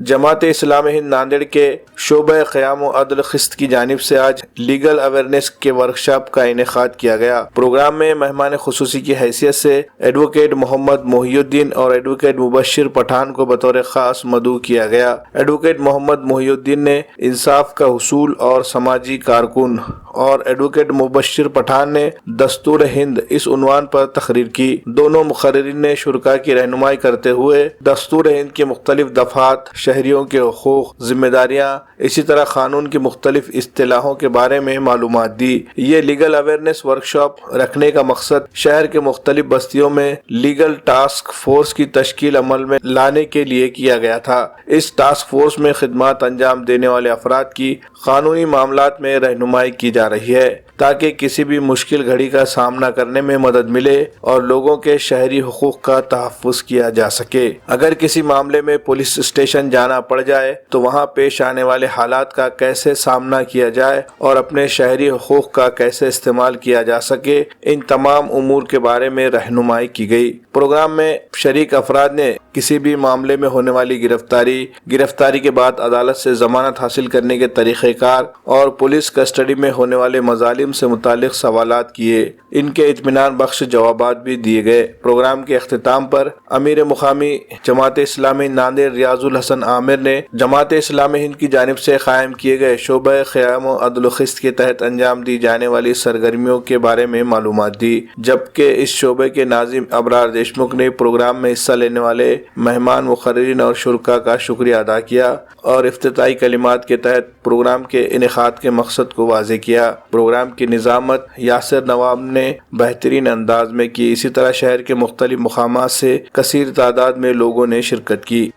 جماعت اسلامی ہند ناندیڑ کے شعبہ قیام و عدل قسط کی جانب سے آج لیگل اویئرنیس کے ورکشاپ کا انعقاد کیا گیا۔ پروگرام میں مہمان خصوصی کی حیثیت سے ایڈوکیٹ محمد محی الدین اور ایڈوکیٹ مبشر پٹھان کو بطور خاص مدعو کیا گیا۔ ایڈوکیٹ محمد محی الدین نے انصاف کا حصول اور سماجی کارکن اور ایڈوکیٹ مبشر پٹھان نے دستور ہند اس عنوان پر تقریر کی۔ دونوں مقررین نے شرکاء کی رہنمائی کرتے ہوئے دستور ہند کے مختلف دفعات، شہریوں کے حقوق، ذمہ داریاں، اسی طرح قانون کی مختلف اصطلاحوں کے بارے میں معلومات دی۔ یہ لیگل اویئرنیس ورکشاپ رکھنے کا مقصد شہر کے مختلف بستیوں میں لیگل ٹاسک فورس کی تشکیل عمل میں لانے کے لیے کیا گیا تھا۔ اس ٹاسک فورس میں خدمات انجام دینے والے افراد کی قانونی معاملات میں رہنمائی کی جا رہی ہے تاکہ کسی بھی مشکل گھڑی کا سامنا کرنے میں مدد ملے اور لوگوں کے شہری حقوق کا تحفظ کیا جا سکے۔ اگر کسی معاملے میں پولیس اسٹیشن جانا پڑ جائے تو وہاں پیش آنے والے حالات کا کیسے سامنا کیا جائے اور اپنے شہری حقوق کا کیسے استعمال کیا جا سکے، ان تمام امور کے بارے میں رہنمائی کی گئی۔ پروگرام میں شریک افراد نے کسی بھی معاملے میں ہونے والی گرفتاری کے بعد عدالت سے ضمانت حاصل کرنے کے طریقہ کار اور پولیس کسٹڈی میں ہونے والے مظالم سے متعلق سوالات کیے۔ ان کے اطمینان بخش جوابات بھی دیے گئے۔ پروگرام کے اختتام پر امیر مقامی جماعت اسلامی ناندیڑ ریاض الحسن عامر نے جماعت اسلامی ہند کی جانب سے قائم کیے گئے شعبہ قیام و عدل و قسط کے تحت انجام دی جانے والی سرگرمیوں کے بارے میں معلومات دی، جبکہ اس شعبے کے ناظم ابرار دیشمکھ نے پروگرام میں حصہ لینے والے مہمان، مقررین اور شرکاء کا شکریہ ادا کیا اور افتتاحی کلمات کے تحت پروگرام کے انعقاد کے مقصد کو واضح کیا۔ پروگرام کی نظامت یاسر نواب نے بہترین انداز میں کی۔ اسی طرح شہر کے مختلف مقامات سے کثیر تعداد میں لوگوں نے شرکت کی۔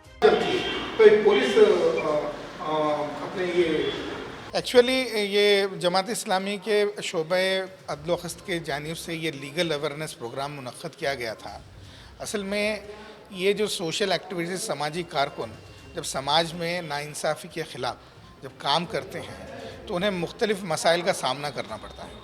ایکچولی یہ جماعت اسلامی کے شعبہ عدل و قسط کے جانب سے یہ لیگل اویئرنیس پروگرام منعقد کیا گیا تھا۔ اصل میں یہ جو سوشل ایکٹیویٹیز، سماجی کارکن جب سماج میں ناانصافی کے خلاف جب کام کرتے ہیں تو انہیں مختلف مسائل کا سامنا کرنا پڑتا ہے،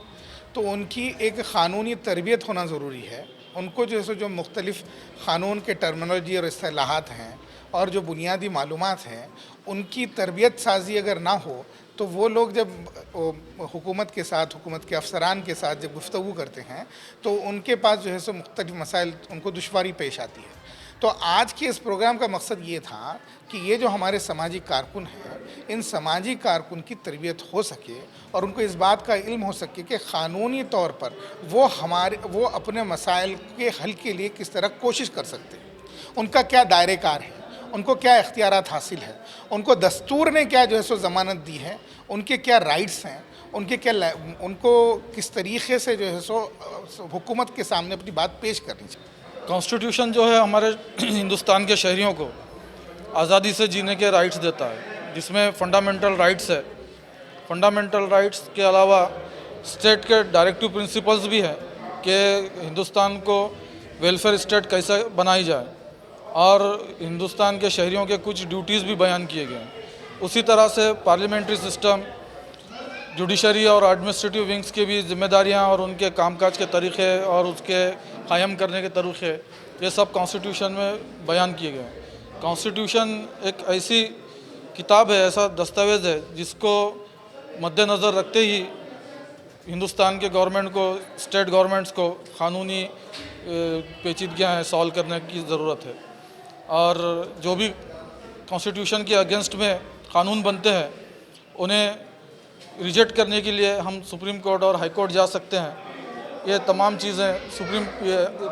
تو ان کی ایک قانونی تربیت ہونا ضروری ہے۔ ان کو جو مختلف قانون کے ٹرمینالوجی اور اصطلاحات ہیں اور جو بنیادی معلومات ہیں، ان کی تربیت سازی اگر نہ ہو تو وہ لوگ جب حکومت کے ساتھ، حکومت کے افسران کے ساتھ جب گفتگو کرتے ہیں تو ان کے پاس مختلف مسائل، ان کو دشواری پیش آتی ہے۔ تو آج کے اس پروگرام کا مقصد یہ تھا کہ یہ جو ہمارے سماجی کارکن ہیں، ان سماجی کارکن کی تربیت ہو سکے اور ان کو اس بات کا علم ہو سکے کہ قانونی طور پر وہ اپنے مسائل کے حل کے لیے کس طرح کوشش کر سکتے ہیں، ان کا کیا دائرہ کار ہے، ان کو کیا اختیارات حاصل ہے، ان کو دستور نے کیا ضمانت دی ہے، ان کے کیا رائٹس ہیں، ان کو کس طریقے سے حکومت کے سامنے اپنی بات پیش کرنی چاہیے۔ کانسٹیٹیوشن جو ہے ہمارے ہندوستان کے شہریوں کو آزادی سے جینے کے رائٹس دیتا ہے، جس میں فنڈامنٹل رائٹس ہے۔ فنڈامنٹل رائٹس کے علاوہ اسٹیٹ کے ڈائریکٹو پرنسپلز بھی ہیں کہ ہندوستان کو ویلفیئر اسٹیٹ کیسے بنائی جائے، اور ہندوستان کے شہریوں کے کچھ ڈیوٹیز بھی بیان کیے گئے ہیں۔ اسی طرح سے پارلیمنٹری سسٹم، جوڈیشری اور ایڈمنسٹریٹو ونگز کی بھی ذمہ داریاں اور ان کے کام کاج کے طریقے اور اس کے قائم کرنے کے طریقے، یہ سب کانسٹیٹیوشن میں بیان کیے گئے ہیں۔ کانسٹیٹیوشن ایک ایسی کتاب ہے، ایسا دستاویز ہے جس کو مد نظر رکھتے ہی ہندوستان کے گورنمنٹ کو، اسٹیٹ گورنمنٹس کو قانونی پیچیدگیاں ہیں سالو کرنے کی ضرورت ہے، اور جو بھی کانسٹیٹیوشن کے اگینسٹ میں قانون بنتے ہیں انہیں ریجیکٹ کرنے کے لیے ہم سپریم کورٹ اور ہائی کورٹ جا سکتے ہیں۔ یہ تمام چیزیں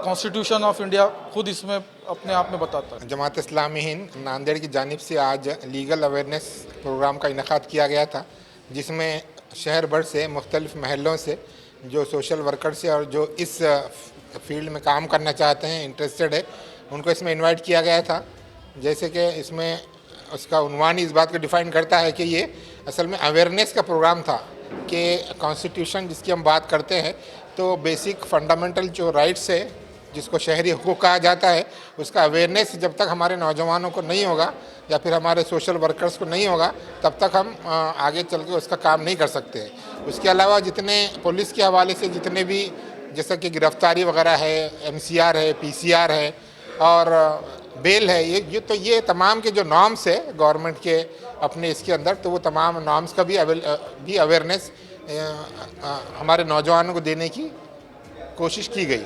کانسٹیٹیوشن آف انڈیا خود اس میں اپنے آپ میں بتاتا ہے۔ جماعت اسلامی ہند ناندیڑ کی جانب سے آج لیگل اویئرنیس پروگرام کا انعقاد کیا گیا تھا، جس میں شہر بھر سے مختلف محلوں سے جو سوشل ورکرز اور جو اس فیلڈ میں کام کرنا چاہتے ہیں، انٹرسٹڈ ہے، ان کو اس میں انوائٹ کیا گیا تھا۔ جیسے کہ اس میں اس کا عنوان اس بات کو ڈیفائن کرتا ہے کہ یہ اصل میں اویئرنیس کا پروگرام تھا کہ کانسٹیٹیوشن جس کی ہم بات کرتے ہیں تو بیسک فنڈامنٹل جو رائٹس ہے، جس کو شہری حقوق کہا جاتا ہے، اس کا اویئرنیس جب تک ہمارے نوجوانوں کو نہیں ہوگا یا پھر ہمارے سوشل ورکرز کو نہیں ہوگا تب تک ہم آگے چل کے اس کا کام نہیں کر سکتے۔ اس کے علاوہ جتنے پولیس کے حوالے سے جتنے بھی جیسا کہ گرفتاری وغیرہ ہے، MCR ہے، PCR ہے، اور بیل ہے یہ تمام کے جو نارمس ہے گورنمنٹ کے اپنے اس کے اندر، تو وہ تمام نارمس کا بھی اویئرنیس ہمارے نوجوانوں کو دینے کی کوشش کی گئی۔